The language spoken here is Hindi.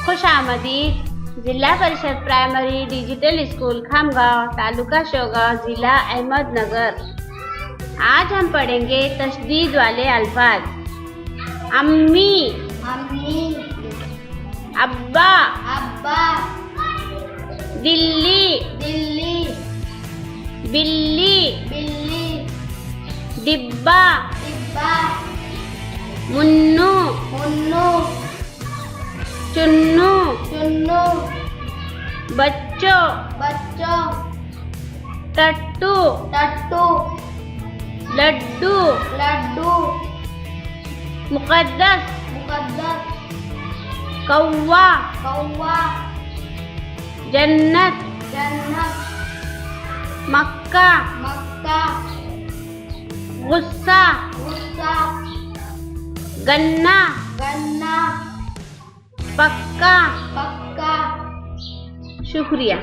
खुशामदीद। Zilla Parishad primary digital school Khamgaon, taluka Shogaon, zilla Ahmednagar. आज हम पढ़ेंगे तशदीद वाले अल्फाज। अम्मी, अम्मी, अब्बा, अब्बा, दिल्ली, दिल्ली, बिल्ली, बिल्ली, डिब्बा, डिब्बा, मुन्नू, मुन्नू, चुन्नू, चुन्नू, बच्चों, बच्चों, टट्टू, टट्टू, लड्डू, लड्डू, मुकद्दस, मुकद्दस, कौवा, कौवा, जन्नत, जन्नत, मक्का, मक्का, गुस्सा, गुस्सा, गन्ना, गन्ना, पक्का। पक्का। शुक्रिया।